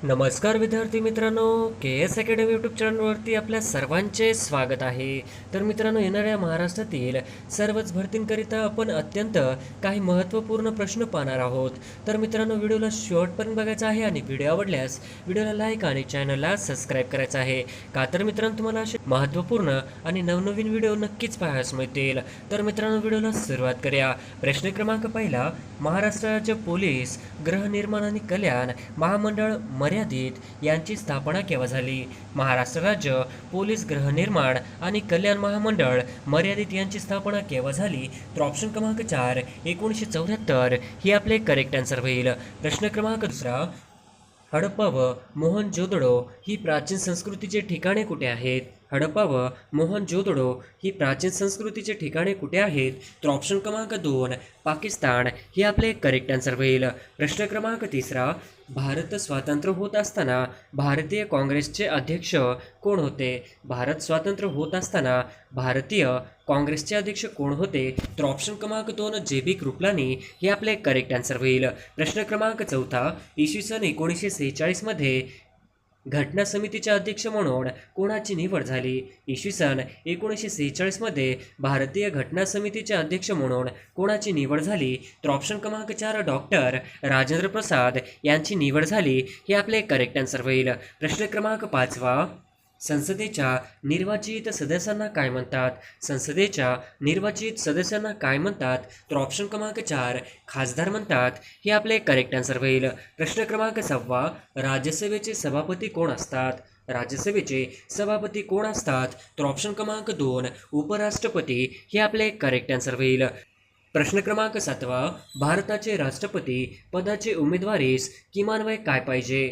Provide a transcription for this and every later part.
नमस्कार विद्यार्थी मित्रांनो, के एस अकॅडमी यूट्यूब चॅनलवरती आपल्या सर्वांचे स्वागत आहे. तर मित्रांनो, येणाऱ्या महाराष्ट्रातील सर्वच भरतींकरिता आपण अत्यंत काही महत्त्वपूर्ण प्रश्न पाहणार आहोत. तर मित्रांनो, व्हिडिओला शेवटपर्यंत बघायचा आहे आणि व्हिडिओ आवडल्यास व्हिडिओला लाईक आणि चॅनलला सबस्क्राईब करायचं आहे. का तर मित्रांनो, तुम्हाला असे महत्त्वपूर्ण आणि नवनवीन व्हिडिओ नक्कीच पाहायला मिळतील. तर मित्रांनो, व्हिडिओला सुरुवात करूया. प्रश्न क्रमांक पहिला, महाराष्ट्र राज्य पोलीस गृहनिर्माण आणि कल्याण महामंडळ मर्यादित यांची स्थापना केव्हा झाली? महाराष्ट्र राज्य पोलीस गृहनिर्माण आणि कल्याण महामंडळ मर्यादित यांची स्थापना केव्हा झाली? तर ऑप्शन क्रमांक 4 1974 ही आपले करेक्ट आन्सर होईल. प्रश्न क्रमांक दुसरा, हडप्पा व मोहनजोदडो ही प्राचीन संस्कृतीचे ठिकाणे कुठे आहेत? हडप्पा व मोहनजोदडो ही प्राचीन संस्कृतीचे ठिकाणे कुठे आहेत? तर ऑप्शन क्रमांक 2 पाकिस्तान हे आपले करेक्ट आन्सर होईल. प्रश्न क्रमांक तिसरा, भारत स्वातंत्र्य होत असताना भारतीय काँग्रेसचे अध्यक्ष कोण होते? भारत स्वातंत्र्य होत असताना भारतीय काँग्रेसचे अध्यक्ष कोण होते? तर ऑप्शन क्रमांक 2 जे.बी. कृपलानी हे आपले करेक्ट आन्सर होईल. प्रश्न क्रमांक चौथा, इसवी सन 1946 मध्ये घटना समितीचे अध्यक्ष म्हणून कोणाची निवड झाली? इसवी सन 1946 मध्ये भारतीय घटना समितीचे अध्यक्ष म्हणून कोणाची निवड झाली? तर ऑप्शन क्रमांक 4 डॉक्टर राजेंद्र प्रसाद यांची निवड झाली हे आपले करेक्ट आन्सर होईल. प्रश्न क्रमांक 5, संसदेच्या निर्वाचित सदस्यांना काय म्हणतात? संसदेच्या निर्वाचित सदस्यांना काय म्हणतात? तर ऑप्शन क्रमांक 4 खासदार म्हणतात हे आपले करेक्ट आन्सर होईल. प्रश्न क्रमांक 6, राज्यसभेचे सभापती कोण असतात? राज्यसभेचे सभापती कोण असतात? तर ऑप्शन क्रमांक 2 उपराष्ट्रपती हे आपले करेक्ट आन्सर होईल. प्रश्न क्रमांक 7, भारताचे राष्ट्रपती पदाचे उमेदवारीस किमान वय काय पाहिजे?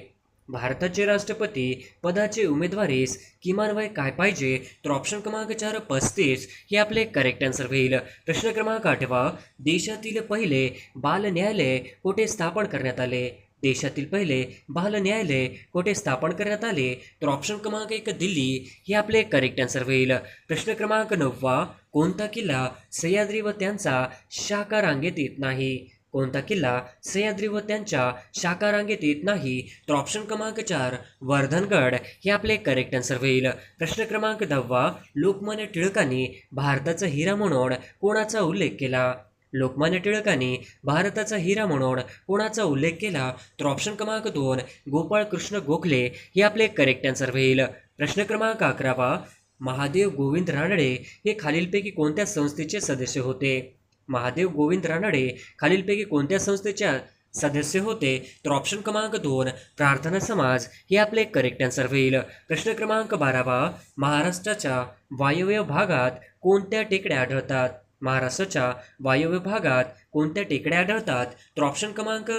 भारताचे राष्ट्रपती पदाचे उमेदवारीस किमान वय काय पाहिजे? तर ऑप्शन क्रमांक 4 35 हे आपले करेक्ट आन्सर होईल. प्रश्न क्रमांक 8, देशातील पहिले बाल न्यायालय कुठे स्थापन करण्यात आले? देशातील पहिले बाल न्यायालय कुठे स्थापन करण्यात आले? तर ऑप्शन क्रमांक 1 दिल्ली हे आपले करेक्ट आन्सर होईल. प्रश्न क्रमांक 9, कोणता किल्ला सह्याद्री व त्यांचा शाखा रांगेत येत नाही? कोणता किल्ला सह्याद्री व त्यांच्या शाखा रांगेत येत नाही? तर ऑप्शन क्रमांक 4 वर्धनगड हे आपले करेक्ट आन्सर होईल. प्रश्न क्रमांक 10, लोकमान्य टिळकांनी भारताचा हिरा म्हणून कोणाचा उल्लेख केला? लोकमान्य टिळकांनी भारताचा हिरा म्हणून कोणाचा उल्लेख केला? तर ऑप्शन क्रमांक 2 गोपाळ कृष्ण गोखले हे आपले करेक्ट आन्सर होईल. प्रश्न क्रमांक 11, महादेव गोविंद रानडे हे खालीलपैकी कोणत्या संस्थेचे सदस्य होते? महादेव गोविंद रानडे खालीलपैकी कोणत्या संस्थेच्या सदस्य होते? तर ऑप्शन क्रमांक 2 प्रार्थना समाज हे आपले करेक्ट आन्सर होईल. प्रश्न क्रमांक 12, महाराष्ट्राच्या वायव्य भागात कोणत्या टेकड्या आढळतात? महाराष्ट्राच्या वायव्य भागात कोणत्या टेकड्या आढळतात? तर ऑप्शन क्रमांक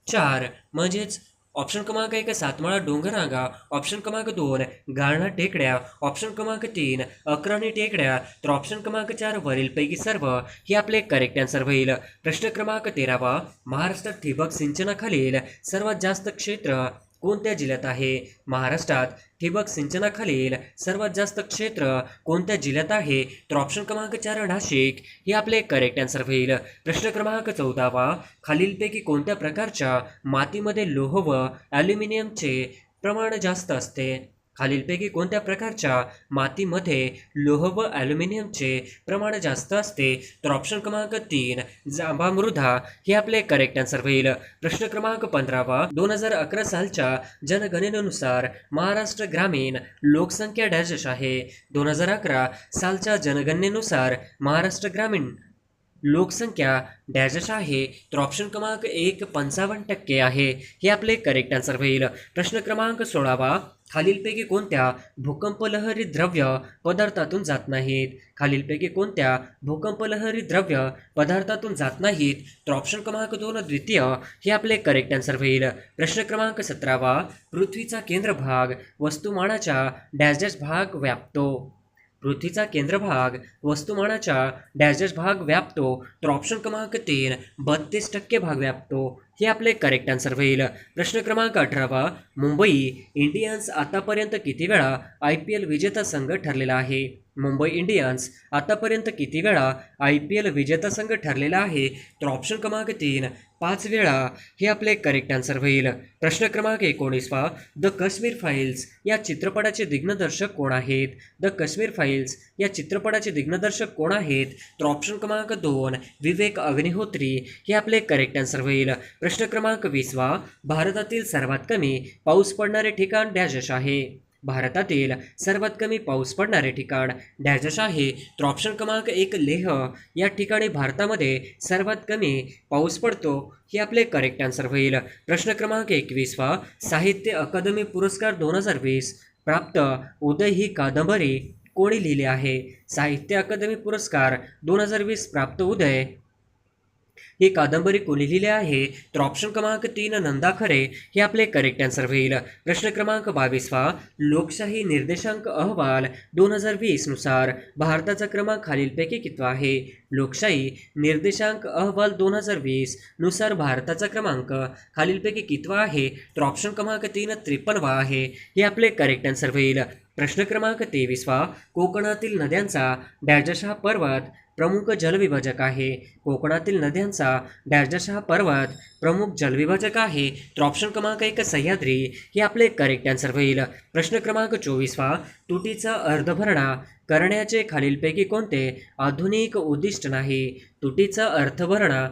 4 म्हणजेच ऑप्शन क्रमांक 1 सातमाळा डोंगररांगा, ऑप्शन क्रमांक 2 गाळणा टेकड्या, ऑप्शन क्रमांक 3 अक्राणी टेकड्या, तर ऑप्शन क्रमांक 4 वरीलपैकी सर्व हे आपले करेक्ट आन्सर होईल. प्रश्न क्रमांक 13, महाराष्ट्रात ठिबक सिंचनाखालील सर्वात जास्त क्षेत्र कोणत्या जिल्ह्यात आहे? महाराष्ट्रात ठिबक सिंचनाखालील सर्वात जास्त क्षेत्र कोणत्या जिल्ह्यात आहे? तर ऑप्शन क्रमांक 4 नाशिक हे आपले करेक्ट आन्सर होईल. प्रश्न क्रमांक 14, खालीलपैकी कोणत्या प्रकारच्या मातीमध्ये लोह व ॲल्युमिनियमचे प्रमाण जास्त असते? खालीलपैकी कोणत्या प्रकारच्या मातीमध्ये लोह व ॲल्युमिनियमचे प्रमाण जास्त असते? तर ऑप्शन क्रमांक 3 जांभा मृदा हे आपले करेक्ट आन्सर होईल. प्रश्न क्रमांक 15, 2011 सालच्या जनगणनेनुसार महाराष्ट्र ग्रामीण लोकसंख्या डॅश आहे? 2011 सालच्या जनगणनेनुसार महाराष्ट्र ग्रामीण लोकसंख्या डॅश आहे? तर ऑप्शन क्रमांक 1 55% आहे हे आपले करेक्ट आन्सर होईल. प्रश्न क्रमांक 16, खालीलपैकी कोणत्या भूकंपलहरी द्रव्य पदार्थातून जात नाहीत? खालीलपैकी कोणत्या भूकंपलहरी द्रव्य पदार्थातून जात नाहीत? तर ऑप्शन क्रमांक 2 द्वितीय हे आपले करेक्ट आन्सर होईल. प्रश्न क्रमांक 17, पृथ्वीचा केंद्रभाग वस्तुमानाच्या डॅश डॅश भाग व्यापतो? पृथ्वीचा केंद्रभाग वस्तुमानाच्या डॅश डॅश भाग व्यापतो? तर ऑप्शन क्रमांक 3 32% भाग व्यापतो हे आपले करेक्ट आन्सर होईल. प्रश्न क्रमांक 18, मुंबई इंडियन्स आतापर्यंत किती वेळा IPL विजेता संघ ठरलेला आहे? मुंबई इंडियन्स आतापर्यंत किती वेळा IPL विजेता संघ ठरलेला आहे? तर ऑप्शन क्रमांक 3 5 वेळा हे आपले करेक्ट आन्सर होईल. प्रश्न क्रमांक 19 द काश्मीर फाईल्स या चित्रपटाचे दिग्दर्शक कोण आहेत? द काश्मीर फाईल्स या चित्रपटाचे दिग्दर्शक कोण आहेत? तर ऑप्शन क्रमांक 2 विवेक अग्निहोत्री हे आपले करेक्ट आन्सर होईल. प्रश्न क्रमांक 20 भारतातील सर्वात कमी पाऊस पडणारे ठिकाण डॅश आहे? भारतातील सर्वात कमी पाऊस पडणारे ठिकाण डॅश आहे? तर ऑप्शन क्रमांक 1 लेह या ठिकाणी भारतामध्ये सर्वात कमी पाऊस पडतो हे आपले करेक्ट आन्सर होईल. प्रश्न क्रमांक 21 साहित्य अकादमी पुरस्कार 2020 प्राप्त उदय ही कादंबरी कोणी लिहिली आहे? साहित्य अकादमी पुरस्कार 2020 प्राप्त उदय ही कादंबरी कोणी लिहिली आहे? तर ऑप्शन क्रमांक 3 नंदा खरे हे आपले करेक्ट आन्सर होईल. प्रश्न क्रमांक 22 लोकशाही निर्देशांक अहवाल 2020 नुसार भारताचा क्रमांक खालीलपैकी कितवा आहे? लोकशाही निर्देशांक अहवाल 2020 नुसार भारताचा क्रमांक खालीलपैकी कितवा आहे? तर ऑप्शन क्रमांक 3 53 आहे हे आपले करेक्ट आन्सर होईल. प्रश्न क्रमांक 23 कोकणातील नद्यांचा डॅश हा पर्वत प्रमुख जलविभाजक आहे? कोकणातील नद्यांचा डॅश हा पर्वत प्रमुख जलविभाजक आहे? तर ऑप्शन क्रमांक 1 सह्याद्री हे आपले करेक्ट आन्सर होईल. प्रश्न क्रमांक 24 तुटीचा अर्धभरणा करण्याचे खालीलपैकी कोणते आधुनिक उद्दिष्ट नाही? तुटीचा अर्धभरणा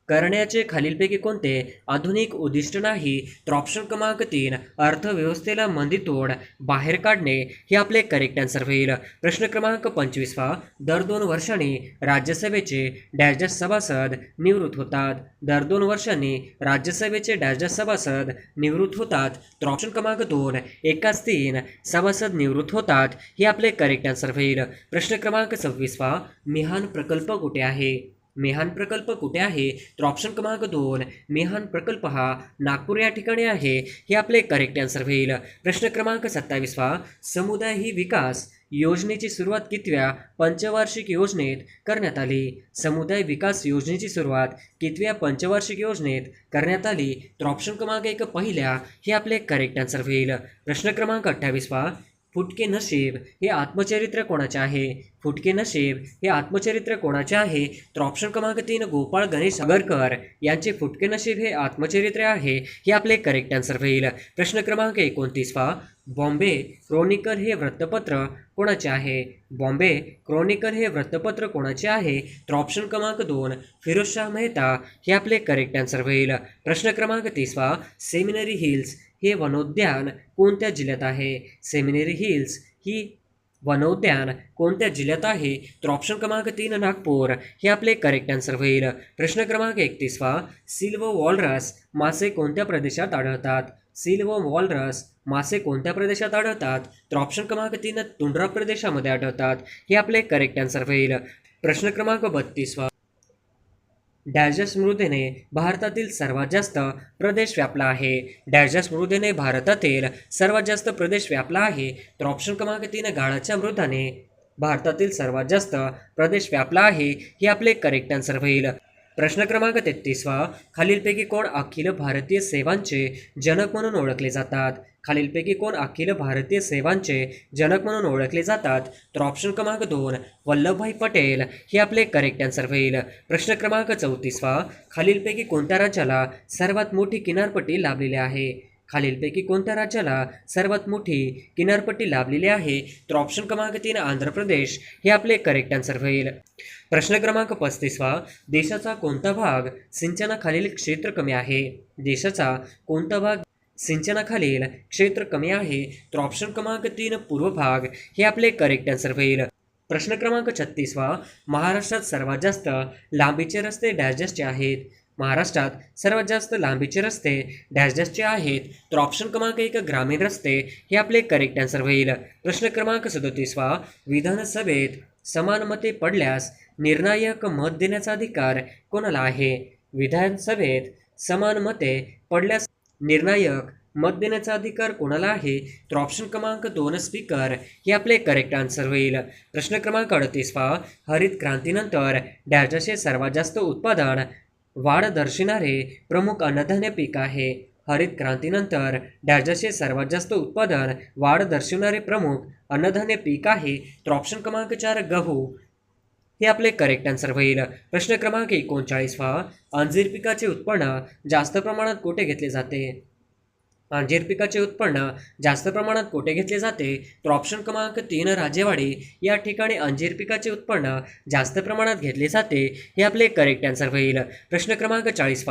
करण्याचे खालीलपैकी कोणते आधुनिक उद्दिष्ट नाही? तर ऑप्शन क्रमांक 3 अर्थव्यवस्थेला मंदीतोड बाहेर काढणे हे आपले करेक्ट आन्सर होईल. प्रश्न क्रमांक 25 दर 2 वर्षांनी राज्यसभेचे डॅश सभासद निवृत्त होतात? दर 2 वर्षांनी राज्यसभेचे डॅश सभासद निवृत्त होतात? तर ऑप्शन क्रमांक 2 एकाच 3 सभासद निवृत्त होतात हे आपले करेक्ट आन्सर होईल. प्रश्न क्रमांक 26 मिहान प्रकल्प कुठे आहे? मिहान प्रकल्प कुठे आहे? तर ऑप्शन क्रमांक 2 मिहान प्रकल्प हा नागपूर या ठिकाणी आहे हे आपले करेक्ट आन्सर होईल. प्रश्न क्रमांक 27 समुदाय ही विकास योजनेची सुरुवात कितव्या पंचवार्षिक योजनेत करण्यात आली? समुदाय विकास योजनेची सुरुवात कितव्या पंचवार्षिक योजनेत करण्यात आली? तर ऑप्शन क्रमांक 1 पहिल्या हे आपले करेक्ट आन्सर होईल. प्रश्न क्रमांक 28 फुटके नशीब हे आत्मचरित्र कोणाचे आहे? फुटके नशीब हे आत्मचरित्र कोणाचे आहे? तर ऑप्शन क्रमांक 3 गोपाळ गणेश आगरकर यांचे फुटके नशीब हे आत्मचरित्र आहे हे आपले करेक्ट आन्सर होईल. प्रश्न क्रमांक 29 बॉम्बे क्रॉनिकल हे वृत्तपत्र कोणाचे आहे? बॉम्बे क्रॉनिकल हे वृत्तपत्र कोणाचे आहे? तर ऑप्शन क्रमांक 2 फिरोजशाह मेहता हे आपले करेक्ट आन्सर होईल. प्रश्न क्रमांक 30 सेमिनरी हिल्स हे वनोद्यान कोणत्या जिल्ह्यात आहे? सेमिनरी हिल्स ही वनोद्यान कोणत्या जिल्ह्यात आहे? तर ऑप्शन क्रमांक 3 नागपूर हे आपले करेक्ट आन्सर होईल. प्रश्न क्रमांक 31 सिल्व्हर वॉलरस मासे कोणत्या प्रदेशात आढळतात? सिल्व्हर वॉलरस मासे कोणत्या प्रदेशात आढळतात? तर ऑप्शन क्रमांक 3 तुंड्रा प्रदेशामध्ये आढळतात हे आपले करेक्ट आन्सर होईल. प्रश्न क्रमांक 32 डॅश मृदेने भारतातील सर्वात जास्त प्रदेश व्यापला आहे? डॅश मृदेने भारतातील सर्वात जास्त प्रदेश व्यापला आहे? तर ऑप्शन क्रमांक 3 गाळाच्या मृदाने भारतातील सर्वात जास्त प्रदेश व्यापला आहे हे आपले करेक्ट आन्सर होईल. प्रश्न क्रमांक 33 खालीलपैकी कोण अखिल भारतीय सेवांचे जनक म्हणून ओळखले जातात? खालीलपैकी कोण अखिल भारतीय सेवांचे जनक म्हणून ओळखले जातात? तर ऑप्शन क्रमांक 2 वल्लभभाई पटेल हे आपले करेक्ट आन्सर होईल. प्रश्न क्रमांक 34 खालीलपैकी कोणत्या राज्याला सर्वात मोठी किनारपट्टी लाभलेली आहे? खालीलपैकी कोणत्या राज्याला सर्वात मोठी किनारपट्टी लाभलेली आहे? तर ऑप्शन क्रमांक 3 आंध्र प्रदेश हे आपले करेक्ट आन्सर होईल. प्रश्न क्रमांक 35 देशाचा कोणता भाग सिंचनाखालील क्षेत्र कमी आहे? देशाचा कोणता भाग सिंचनाखालील क्षेत्र कमी आहे? तर ऑप्शन क्रमांक 3 पूर्व भाग हे आपले करेक्ट आन्सर होईल. प्रश्न क्रमांक 36 महाराष्ट्रात सर्वात जास्त लांबीचे रस्ते डॅशचे आहेत? महाराष्ट्रात सर्वात जास्त लांबीचे रस्ते डॅशचे आहेत? तर ऑप्शन क्रमांक 1 ग्रामीण रस्ते हे आपले करेक्ट आन्सर होईल. प्रश्न क्रमांक 37 विधानसभेत समान मते पडल्यास निर्णायक मत देण्याचा अधिकार कोणाला आहे? विधानसभेत समान मते पडल्यास निर्णायक मत देण्याचा अधिकार कोणाला आहे? तर ऑप्शन क्रमांक 2 स्पीकर हे आपले करेक्ट आन्सर होईल. प्रश्न क्रमांक 38 हरित क्रांतीनंतर डॅशचे सर्वात जास्त उत्पादन वाढ दर्शविणारे प्रमुख अन्नधान्य पीक आहे? हरित क्रांतीनंतर डॅशचे सर्वात जास्त उत्पादन वाढ दर्शवणारे प्रमुख अन्नधान्य पीक आहे, तर ऑप्शन क्रमांक 4 गहू हे आपले करेक्ट आन्सर होईल. प्रश्न क्रमांक 39 अंजीर पिकाचे उत्पन्न जास्त प्रमाणात कुठे घेतले जाते? अंजीर पिकाचे उत्पन्न जास्त प्रमाणात कुठे घेतले जाते? तर ऑप्शन क्रमांक 3 राजेवाडी या ठिकाणी अंजीर पिकाचे उत्पन्न जास्त प्रमाणात घेतले जाते, हे आपले करेक्ट आन्सर होईल. प्रश्न क्रमांक 40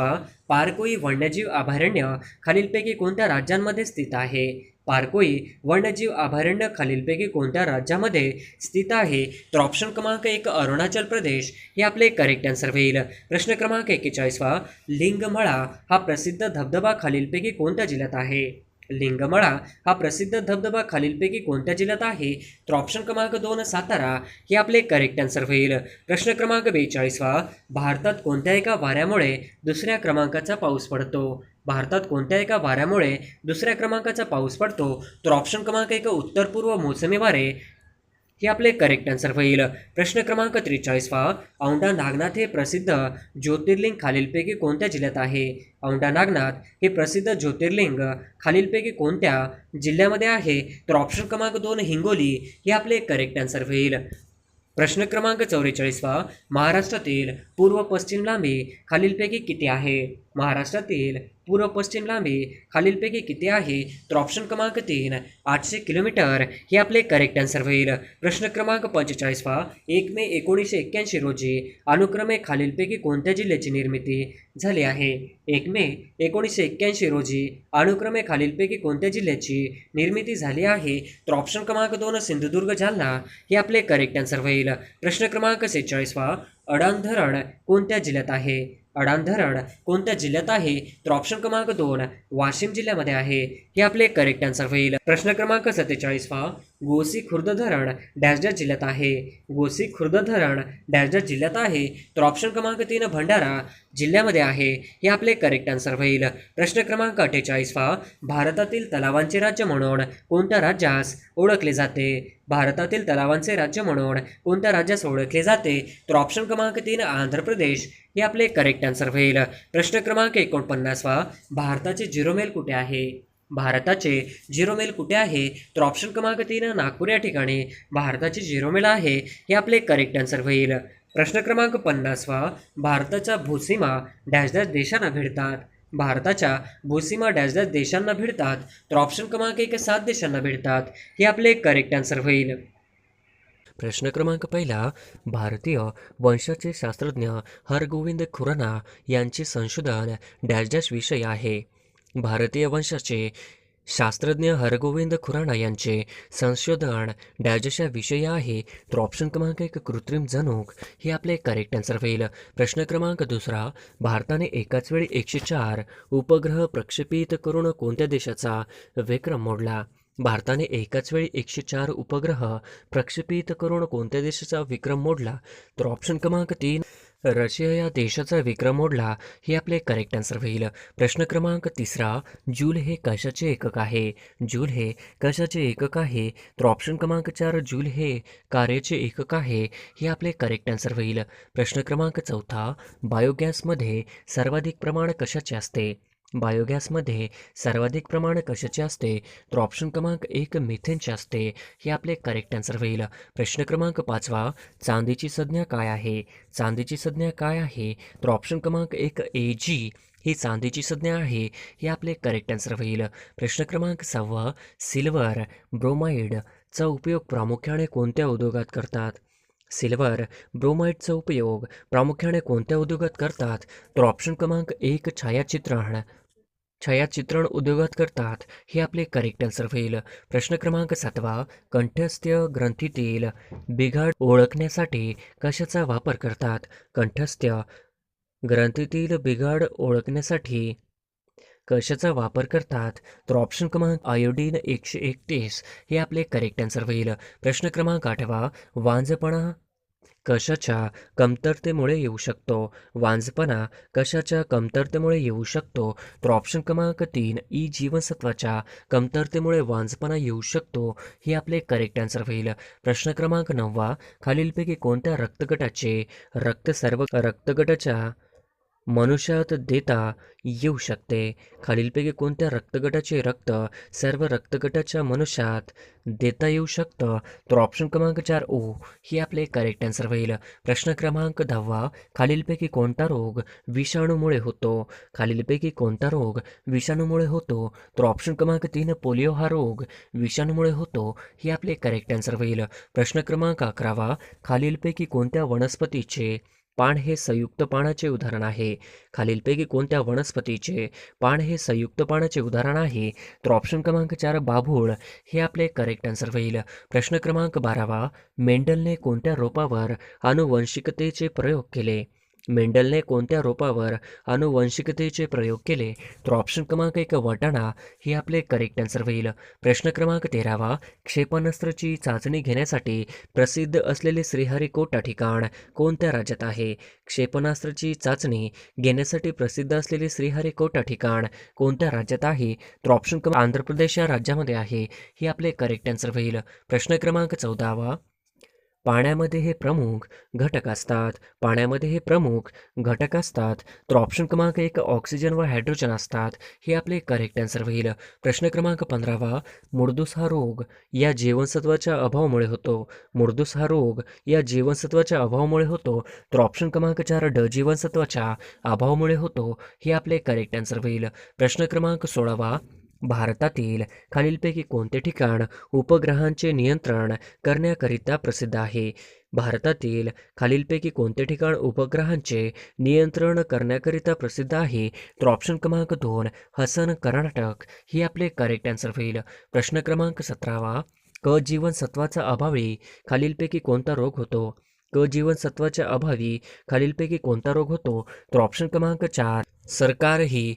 पारकोई वन्यजीव अभयारण्य खालीलपैकी कोणत्या राज्यांमध्ये स्थित आहे? पारकोई वन्यजीव अभयारण्य खालीलपैकी कोणत्या राज्यामध्ये स्थित आहे? तर ऑप्शन क्रमांक 1 अरुणाचल प्रदेश हे आपले करेक्ट आन्सर होईल. प्रश्न क्रमांक 41 लिंगमळा हा प्रसिद्ध धबधबा खालीलपैकी कोणत्या जिल्ह्यात आहे? लिंगमळा हा प्रसिद्ध धबधबा खालीलपैकी कोणत्या जिल्ह्यात आहे? तर ऑप्शन क्रमांक 2 सातारा हे आपले करेक्ट आन्सर होईल. प्रश्न क्रमांक 42 भारतात कोणत्या एका वाऱ्यामुळे दुसऱ्या क्रमांकाचा पाऊस पडतो? भारतात कोणत्या एका वाऱ्यामुळे दुसऱ्या क्रमांकाचा पाऊस पडतो? तर ऑप्शन क्रमांक 1 उत्तर पूर्व मोसमी वारे हे आपले करेक्ट आन्सर होईल. प्रश्न क्रमांक 43 औंढा नागनाथ हे प्रसिद्ध ज्योतिर्लिंग खालीलपैकी कोणत्या जिल्ह्यात आहे? औंढा नागनाथ हे प्रसिद्ध ज्योतिर्लिंग खालीलपैकी कोणत्या जिल्ह्यामध्ये आहे? तर ऑप्शन क्रमांक 2 हिंगोली हे आपले करेक्ट आन्सर होईल. प्रश्न क्रमांक 44 महाराष्ट्रातील पूर्व पश्चिम लांबी खालीलपैकी किती आहे? महाराष्ट्रातील पूर्व पश्चिम लांबी खालीलपैकी किती आहे? तर ऑप्शन क्रमांक 3 800 किलोमीटर हे आपले करेक्ट आन्सर होईल. प्रश्न क्रमांक 45 1 मे 1981 रोजी अनुक्रमे खालीलपैकी कोणत्या जिल्ह्याची निर्मिती झाली आहे? 1 मे 1981 रोजी अनुक्रमे खालीलपैकी कोणत्या जिल्ह्याची निर्मिती झाली आहे? तर ऑप्शन क्रमांक 2 सिंधुदुर्ग जालना हे आपले करेक्ट आन्सर होईल. प्रश्न क्रमांक 46 अडाण धरण कोणत्या जिल्ह्यात आहे? अडाण धरण कोणत्या जिल्ह्यात आहे? तर ऑप्शन क्रमांक 2 वाशिम जिल्ह्यामध्ये आहे, हे आपले करेक्ट आन्सर होईल. प्रश्न क्रमांक 47 गोसी खुर्द धरण डॅश जिल्ह्यात आहे? गोसी खुर्द धरण डॅश जिल्ह्यात आहे, तर ऑप्शन क्रमांक 3 भंडारा जिल्ह्यामध्ये आहे, हे आपले करेक्ट आन्सर होईल. प्रश्न क्रमांक 48 भारतातील तलावांचे राज्य म्हणून कोणत्या राज्यास ओळखले जाते? भारतातील तलावांचे राज्य म्हणून कोणत्या राज्यास ओळखले जाते? तर ऑप्शन क्रमांक 3 आंध्र प्रदेश हे आपले करेक्ट आन्सर होईल. प्रश्न क्रमांक 49 भारताचे झिरो मेल कुठे आहे? भारताचे झिरो मेल कुठे आहे? तर ऑप्शन क्रमांक 3 नागपूर या ठिकाणी भारताचे झिरो मेल आहे, हे आपले करेक्ट आन्सर होईल. प्रश्न क्रमांक 50 भारताच्या भूसीमा डॅश डॅश देशांना भिडतात? भारताच्या भूसीमा डॅश डॅश देशांना भिडतात, तर ऑप्शन क्रमांक 1 7 देशांना भिडतात, हे आपले करेक्ट आन्सर होईल. प्रश्न क्रमांक 1 भारतीय वंशाचे शास्त्रज्ञ हरगोविंद खुराना यांचे संशोधन डॅश डॅश विषय आहे? भारतीय वंशाचे शास्त्रज्ञ हरगोविंद खुराना यांचे संशोधन डॅशच्या विषय आहे, तर ऑप्शन क्रमांक 1 कृत्रिम जनुक हे आपले करेक्ट आन्सर होईल. प्रश्न क्रमांक 2 भारताने एकाच वेळी 104 उपग्रह प्रक्षेपित करून कोणत्या देशाचा विक्रम मोडला? भारताने एकाच वेळी 104 उपग्रह प्रक्षेपित करून कोणत्या देशाचा विक्रम मोडला? तर ऑप्शन क्रमांक 3 रशिया या देशाचा विक्रम मोडला, हे आपले करेक्ट आन्सर होईल. प्रश्न क्रमांक 3 जूल हे कशाचे एकक आहे? जूल हे कशाचे एकक आहे? तर ऑप्शन क्रमांक 4 जूल हे कार्याचे एकक आहे, हे आपले करेक्ट आन्सर होईल. प्रश्न क्रमांक 4 बायोगॅसमध्ये सर्वाधिक प्रमाण कशाचे असते? बायोगॅसमध्ये सर्वाधिक प्रमाण कशाचे असते? तर ऑप्शन क्रमांक 1 मिथेनचे असते, हे आपले करेक्ट आन्सर होईल. प्रश्न क्रमांक 5 चांदीची संज्ञा काय आहे? चांदीची संज्ञा काय आहे? तर ऑप्शन क्रमांक 1 Ag ही चांदीची संज्ञा आहे, हे आपले करेक्ट आन्सर होईल. प्रश्न क्रमांक 6 सिल्वर ब्रोमाइडचा उपयोग प्रामुख्याने कोणत्या उद्योगात करतात? सिल्वर ब्रोमाइडचा उपयोग प्रामुख्याने कोणत्या उद्योगात करतात? तर ऑप्शन क्रमांक 1 छायाचित्रण उद्योगात करतात, हे आपले करेक्ट आन्सर होईल. प्रश्न क्रमांक 7 कंठस्थ ग्रंथीतील बिघाड ओळखण्यासाठी कशाचा वापर करतात? कंठस्थ ग्रंथीतील बिघाड ओळखण्यासाठी कशाचा वापर करतात? तर ऑप्शन क्रमांक आयोडीन 131 हे आपले करेक्ट आन्सर होईल. प्रश्न क्रमांक 8 वांझपणा कशाच्या कमतरतेमुळे येऊ शकतो? वांझपणा कशाच्या कमतरतेमुळे येऊ शकतो? तर ऑप्शन क्रमांक 3 ई जीवनसत्वाच्या कमतरतेमुळे वांझपणा येऊ शकतो, हे आपले करेक्ट आन्सर होईल. प्रश्न क्रमांक 9 खालीलपैकी कोणत्या रक्तगटाचे रक्त सर्व रक्तगटाच्या मनुष्यात देता येऊ शकते. खालीलपैकी कोणत्या रक्तगटाचे रक्त सर्व रक्तगटाच्या मनुष्यात देता येऊ शकतं? तर ऑप्शन क्रमांक 4 ओ ही आपले करेक्ट आन्सर होईल. प्रश्न क्रमांक 10. खालीलपैकी कोणता रोग विषाणूमुळे होतो? खालीलपैकी कोणता रोग विषाणूमुळे होतो? तर ऑप्शन क्रमांक 3 पोलिओ हा रोग विषाणूमुळे होतो. ही आपले करेक्ट आन्सर होईल. प्रश्न क्रमांक 11. खालीलपैकी कोणत्या वनस्पतीचे पान हे संयुक्त पानाचे उदाहरण आहे? खालीलपैकी कोणत्या वनस्पतीचे पान हे संयुक्त पानाचे उदाहरण आहे? तर ऑप्शन क्रमांक 4 बाभूळ हे आपले करेक्ट आन्सर होईल. प्रश्न क्रमांक 12. मेंडलने कोणत्या रोपावर आनुवंशिकतेचे प्रयोग केले? मेंडलने कोणत्या रोपावर आनुवंशिकतेचे प्रयोग केले? तर ऑप्शन क्रमांक 1 वाटाणा हे आपले करेक्ट आन्सर होईल. प्रश्न क्रमांक 13. क्षेपणास्त्राची चाचणी घेण्यासाठी प्रसिद्ध असलेले श्रीहरिकोटा ठिकाण कोणत्या राज्यात आहे? क्षेपणास्त्राची चाचणी घेण्यासाठी प्रसिद्ध असलेले श्रीहरिकोटा ठिकाण कोणत्या राज्यात आहे? तर ऑप्शन क्रमांक आंध्र प्रदेश या राज्यामध्ये आहे. ही आपले करेक्ट आन्सर होईल. प्रश्न क्रमांक 14. पाण्यामध्ये हे प्रमुख घटक असतात. पाण्यामध्ये हे प्रमुख घटक असतात. तर ऑप्शन क्रमांक 1 ऑक्सिजन व हायड्रोजन असतात. हे आपले करेक्ट आन्सर होईल. प्रश्न क्रमांक 15. मुर्दूस हा रोग या जीवनसत्वाच्या अभावामुळे होतो. मुर्दूस हा रोग या जीवनसत्वाच्या अभावामुळे होतो. तर ऑप्शन क्रमांक 4 ड जीवनसत्वाच्या अभावामुळे होतो. हे आपले करेक्ट आन्सर होईल. प्रश्न क्रमांक 16. भारतातील खालीलपैकी कोणते ठिकाण उपग्रहांचे नियंत्रण करण्याकरिता प्रसिद्ध आहे? भारतातील खालीलपैकी कोणते ठिकाण उपग्रहांचे नियंत्रण करण्याकरिता प्रसिद्ध आहे? तर ऑप्शन क्रमांक 2 हसन कर्नाटक ही आपले करेक्ट आन्सर होईल. प्रश्न क्रमांक 17. क जीवनसत्वाचा अभावी खालीलपैकी कोणता रोग होतो? क जीवनसत्वाच्या अभावी खालीलपैकी कोणता रोग होतो? तर ऑप्शन क्रमांक 4 सरकारही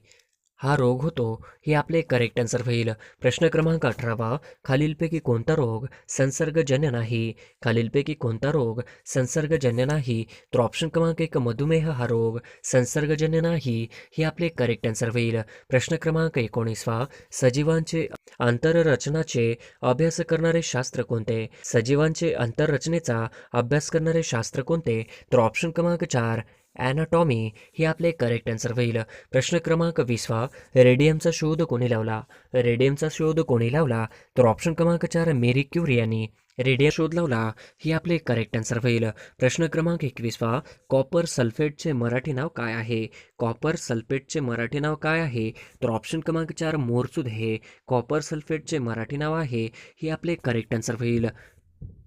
हा रोग होतो. हे आपले करेक्ट आन्सर होईल. प्रश्न क्रमांक 18. खालीलपैकी कोणता रोग संसर्गजन्य नाही? खालीलपैकी कोणता रोग संसर्गजन्य नाही? तर ऑप्शन क्रमांक 1 मधुमेह हा रोग संसर्गजन्य नाही. हे आपले करेक्ट आन्सर होईल. प्रश्न क्रमांक 19. सजीवांचे आंतररचनाचे अभ्यास करणारे शास्त्र कोणते? सजीवांचे आंतररचनेचा अभ्यास करणारे शास्त्र कोणते? तर ऑप्शन क्रमांक 4 ॲनाटॉमी हे आपले करेक्ट आन्सर होईल. प्रश्न क्रमांक 20. रेडियमचा शोध कोणी लावला? रेडियमचा शोध कोणी लावला? तर ऑप्शन क्रमांक 4 मेरी क्युरी यांनी रेडियम शोध लावला. ही आपले करेक्ट आन्सर होईल. प्रश्न क्रमांक 21. कॉपर सल्फेटचे मराठी नाव काय आहे? कॉपर सल्फेटचे मराठी नाव काय आहे? तर ऑप्शन क्रमांक 4 मोरचूद हे कॉपर सल्फेटचे मराठी नाव आहे. ही आपले करेक्ट आन्सर होईल.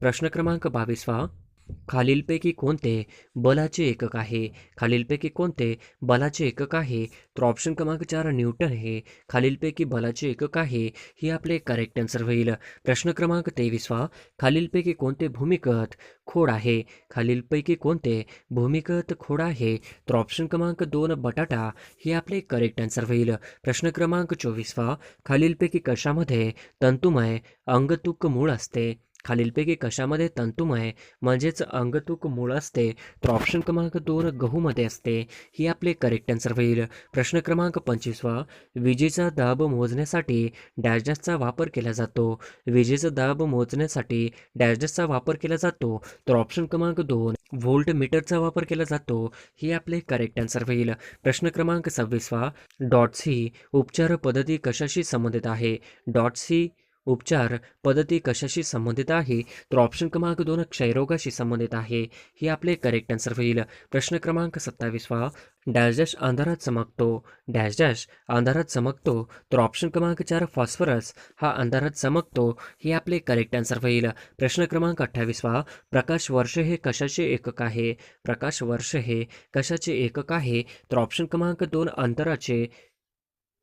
प्रश्न क्रमांक 22. खालीलपैकी कोणते बलाचे एकक आहे? खालीलपैकी कोणते बलाचे एकक आहे? तर ऑप्शन क्रमांक 4 न्यूटन हे खालीलपैकी बलाचे एकक आहे. ही आपले करेक्ट आन्सर होईल. प्रश्न क्रमांक 23. खालीलपैकी कोणते भूमिगत खोड आहे? खालीलपैकी कोणते भूमिगत खोड आहे? तर ऑप्शन क्रमांक 2 बटाटा हे आपले करेक्ट आन्सर होईल. प्रश्न क्रमांक 24. खालीलपैकी कशामध्ये तंतुमय अंगतूक मूळ असते? खालीलपैकी कशामध्ये तंतुमय म्हणजेच अंगतूक मूळ असते? तर ऑप्शन क्रमांक 2 गहूमध्ये असते. ही आपले करेक्ट आन्सर होईल. प्रश्न क्रमांक 25. विजेचा दाब मोजण्यासाठी डॅशचा वापर केला जातो. विजेचा दाब मोजण्यासाठी डॅशचा वापर केला जातो. तर ऑप्शन क्रमांक 2 व्होल्ट मीटरचा वापर केला जातो. ही आपले करेक्ट आन्सर होईल. प्रश्न क्रमांक 26. डॉट्स ही उपचार पद्धती कशाशी संबंधित आहे? डॉट्स ही उपचार पद्धती कशाशी संबंधित आहे? तर ऑप्शन क्रमांक 2 क्षयरोगाशी संबंधित आहे. हे आपले करेक्ट आन्सर होईल. प्रश्न क्रमांक 27. डॅश डॅश अंधारात चमकतो. डॅश डॅश अंधारात चमकतो. तर ऑप्शन क्रमांक 4 फॉस्फरस हा अंधारात चमकतो. हे आपले करेक्ट आन्सर होईल. प्रश्न क्रमांक 28. प्रकाश वर्ष हे कशाचे एकक आहे? प्रकाश वर्ष हे कशाचे एकक आहे? तर ऑप्शन क्रमांक 2 अंतराचे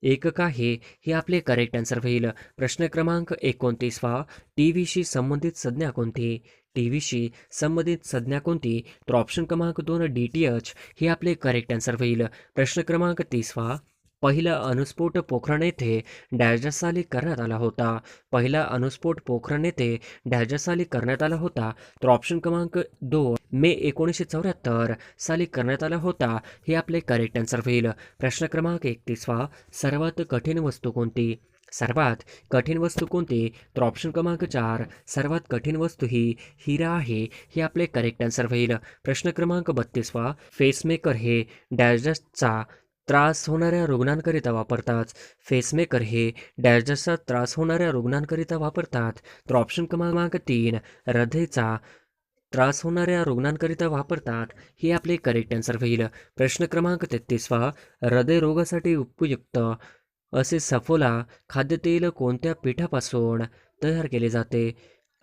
एकक आहे. हे आपले करेक्ट आन्सर होईल. प्रश्न क्रमांक 29. टी व्हीशी संबंधित संज्ञा कोणती? टी व्हीशी संबंधित संज्ञा कोणती? तर ऑप्शन क्रमांक 2 DTH हे आपले करेक्ट आन्सर होईल. प्रश्न क्रमांक 30. पहिला अणुस्फोट पोखरण येथे डॅश साली करण्यात आला होता. पहिला अणुस्फोट पोखरण येथे डॅश साली करण्यात आला होता. तर ऑप्शन क्रमांक 2 मे 1974 साली करण्यात आला होता. हे आपले करेक्ट आन्सर होईल. प्रश्न क्रमांक 31. सर्वात कठीण वस्तू कोणती? सर्वात कठीण वस्तू कोणती? तर ऑप्शन क्रमांक 4 सर्वात कठीण वस्तू ही हिरा आहे. हे आपले करेक्ट आन्सर होईल. प्रश्न क्रमांक 32 फेसमेकर हे डॅशचा त्रास होणाऱ्या रुग्णांकरिता वापरतात. फेसमेकर हे डॅशचा त्रास होणाऱ्या रुग्णांकरिता वापरतात. तर ऑप्शन क्रमांक 3 हृदयचा त्रास होणाऱ्या रुग्णांकरिता वापरतात. हे आपले करेक्ट आन्सर होईल. प्रश्न क्रमांक 33 हृदयरोगासाठी उपयुक्त असे सफोला खाद्यतेल कोणत्या पिठापासून तयार केले जाते?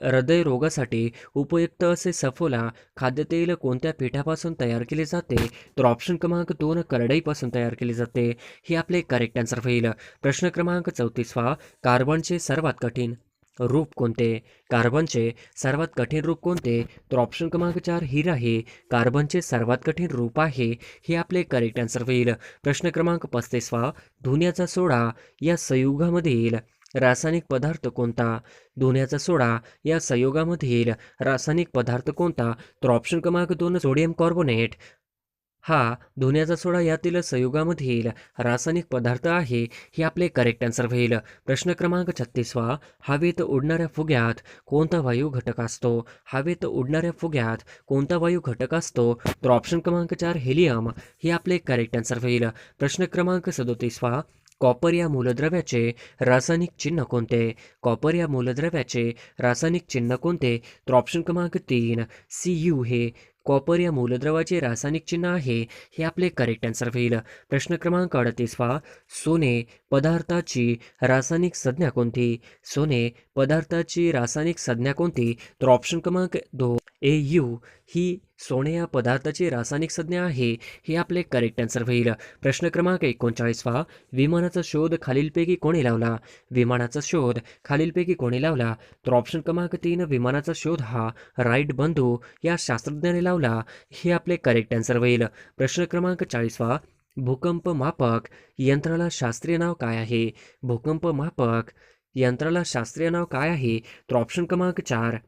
हृदयरोगासाठी उपयुक्त असे सफोला खाद्यतेल कोणत्या पिठापासून तयार केले जाते? तर ऑप्शन क्रमांक 2 करडईपासून तयार केले जाते. हे आपले करेक्ट आन्सर होईल. प्रश्न क्रमांक 34 कार्बनचे सर्वात कठीण रूप कोणते? कार्बनचे सर्वात कठीण रूप कोणते? तर ऑप्शन क्रमांक 4 हिरा हे कार्बनचे सर्वात कठीण रूप आहे. हे आपले करेक्ट आन्सर होईल. प्रश्न क्रमांक 35 धुन्याचा सोडा या संयुगामधील रासायनिक पदार्थ कोणता? धुन्याचा सोडा या संयुगामधील रासायनिक पदार्थ कोणता? तर ऑप्शन क्रमांक 2 सोडियम कार्बोनेट हा धुन्याचा सोडा यातील संयुगामधील रासायनिक पदार्थ आहे. हे आपले करेक्ट आन्सर होईल. प्रश्न क्रमांक 36 हवेत उडणाऱ्या फुग्यात कोणता वायू घटक असतो? हवेत उडणाऱ्या फुग्यात कोणता वायू घटक असतो? तर ऑप्शन क्रमांक 4 हेलियम. हे आपले करेक्ट आन्सर होईल. प्रश्न क्रमांक 37 कॉपर या मूलद्रव्याचे रासायनिक चिन्ह कोणते? कॉपर या मूलद्रव्याचे रासायनिक चिन्ह कोणते? तर ऑप्शन क्रमांक 3 Cu हे कॉपर या मूलद्रव्याचे रासायनिक चिन्ह आहे. हे आपले करेक्ट आन्सर होईल. प्रश्न क्रमांक 38 सोने पदार्थाची रासायनिक संज्ञा कोणती? सोने पदार्थाची रासायनिक संज्ञा कोणती? तर ऑप्शन क्रमांक 2 Au ही सोने या पदार्थाची रासायनिक संज्ञा आहे. हे आपले करेक्ट आन्सर होईल. प्रश्न क्रमांक 39 विमानाचा शोध खालीलपैकी कोणी लावला? विमानाचा शोध खालीलपैकी कोणी लावला? तर ऑप्शन क्रमांक 3 विमानाचा शोध हा राईट बंधू या शास्त्रज्ञाने लावला. हे आपले करेक्ट आन्सर होईल. प्रश्न क्रमांक 40 भूकंप मापक यंत्राला शास्त्रीय नाव काय आहे? भूकंप मापक यंत्राला शास्त्रीय नाव काय आहे? तर ऑप्शन क्रमांक 4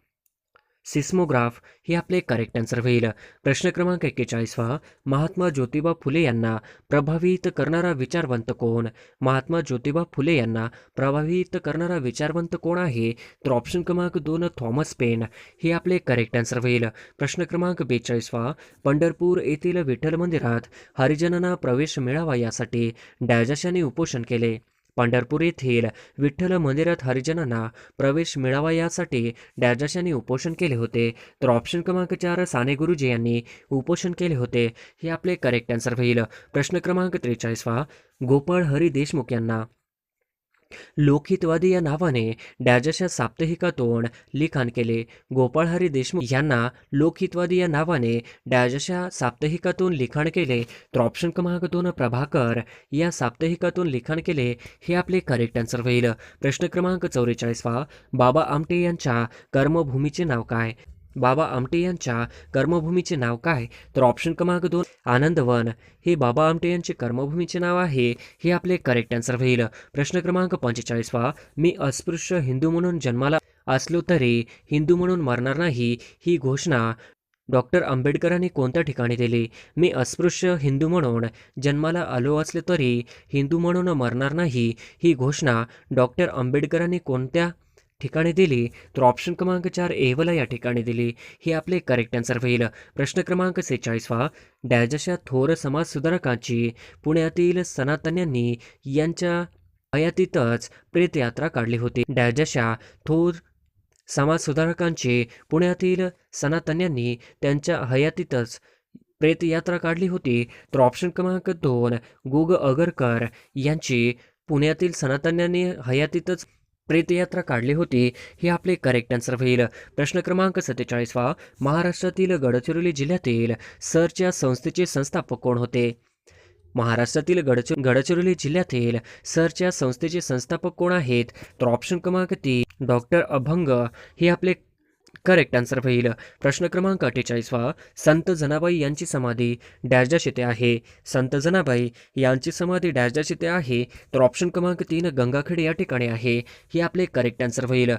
सिस्मोग्राफ. हे आपले करेक्ट आन्सर होईल. प्रश्न क्रमांक 41 महात्मा ज्योतिबा फुले यांना प्रभावित करणारा विचारवंत कोण? महात्मा ज्योतिबा फुले यांना प्रभावित करणारा विचारवंत कोण आहे? तर ऑप्शन क्रमांक 2 थॉमस पेन. हे आपले करेक्ट आन्सर होईल. प्रश्न क्रमांक 42 पंढरपूर येथील विठ्ठल मंदिरात हरिजनांना प्रवेश मिळावा यासाठी डॅजाशाने उपोषण केले. पंढरपूर येथील विठ्ठल मंदिरात हरिजनांना प्रवेश मिळावा यासाठी डॅजाशांनी उपोषण केले होते. तर ऑप्शन क्रमांक 4 साने गुरुजी यांनी उपोषण केले होते. हे आपले करेक्ट आन्सर होईल. प्रश्न क्रमांक 43 गोपाळ हरी देशमुख यांना लोकहितवादी या नावाने डॅजच्या साप्ताहिकातून लिखाण केले. गोपाळ हरी देशमुख यांना लोकहितवादी या नावाने डॅजच्या साप्ताहिकातून लिखाण केले. तर ऑप्शन क्रमांक 2 प्रभाकर या साप्ताहिकातून लिखाण केले. हे आपले करेक्ट आन्सर होईल. प्रश्न क्रमांक 44 बाबा आमटे यांच्या कर्मभूमीचे नाव काय? बाबा आमटे यांच्या कर्मभूमीचे नाव काय? तर ऑप्शन क्रमांक 2 आनंदवन हे बाबा आमटे यांचे कर्मभूमीचे नाव आहे. हे आपले करेक्ट आन्सर होईल. प्रश्न क्रमांक 45 मी अस्पृश्य हिंदू म्हणून जन्माला असलो तरी हिंदू म्हणून मरणार नाही ही घोषणा डॉक्टर आंबेडकरांनी कोणत्या ठिकाणी दिली? मी अस्पृश्य हिंदू म्हणून जन्माला आलो असले तरी हिंदू म्हणून मरणार नाही ही घोषणा डॉक्टर आंबेडकरांनी कोणत्या ठिकाणी दिली? तर ऑप्शन क्रमांक 4 एवला या ठिकाणी दिली. हे आपले करेक्ट आन्सर होईल. प्रश्न क्रमांक 46 डॅजच्या थोर समाजसुधारकांची पुण्यातील सनातन्यांनी यांच्या हयातीतच प्रेतयात्रा काढली होती. डॅजच्या थोर समाजसुधारकांची पुण्यातील सनातन्यांनी त्यांच्या हयातीतच प्रेतयात्रा काढली होती. तर ऑप्शन क्रमांक 2 गोग अगरकर यांची पुण्यातील सनातन्यांनी हयातीतच प्रेतयात्रा काढली होती. हे आपले करेक्ट आन्सर होईल. प्रश्न क्रमांक 47 महाराष्ट्रातील गडचिरोली जिल्ह्यातील सरच्या संस्थेचे संस्थापक कोण होते? महाराष्ट्रातील गडचिरोली जिल्ह्यातील सरच्या संस्थेचे संस्थापक कोण आहेत? तर ऑप्शन क्रमांक 3 डॉक्टर अभंग हे आपले करेक्ट आन्सर होईल. प्रश्न क्रमांक 48 संत जनाबाई यांची समाधी डॅशडॅश येथे आहे. संत जनाबाई यांची समाधी डॅशडॅश येथे आहे. तर ऑप्शन क्रमांक 3 गंगाखेड या ठिकाणी आहे. हे आपले करेक्ट आन्सर होईल.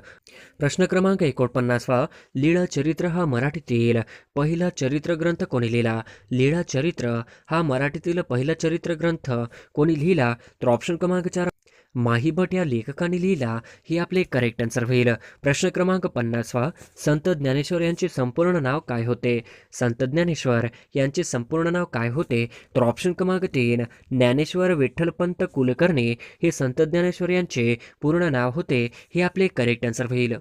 प्रश्न क्रमांक 49 लीळा चरित्र हा मराठीतील पहिला चरित्र ग्रंथ कोणी लिहिला? लीळा चरित्र हा मराठीतील पहिला चरित्र ग्रंथ कोणी लिहिला? तर ऑप्शन क्रमांक 4 माही भट या लेखकाने लिहिला हे आपले करेक्ट आन्सर होईल. प्रश्न क्रमांक 50वा. संत ज्ञानेश्वर यांचे संपूर्ण नाव काय होते? संत ज्ञानेश्वर यांचे संपूर्ण नाव काय होते? तर ऑप्शन क्रमांक 3 ज्ञानेश्वर विठ्ठलपंत कुलकर्णी हे संत ज्ञानेश्वर यांचे पूर्ण नाव होते. हे आपले करेक्ट आन्सर होईल.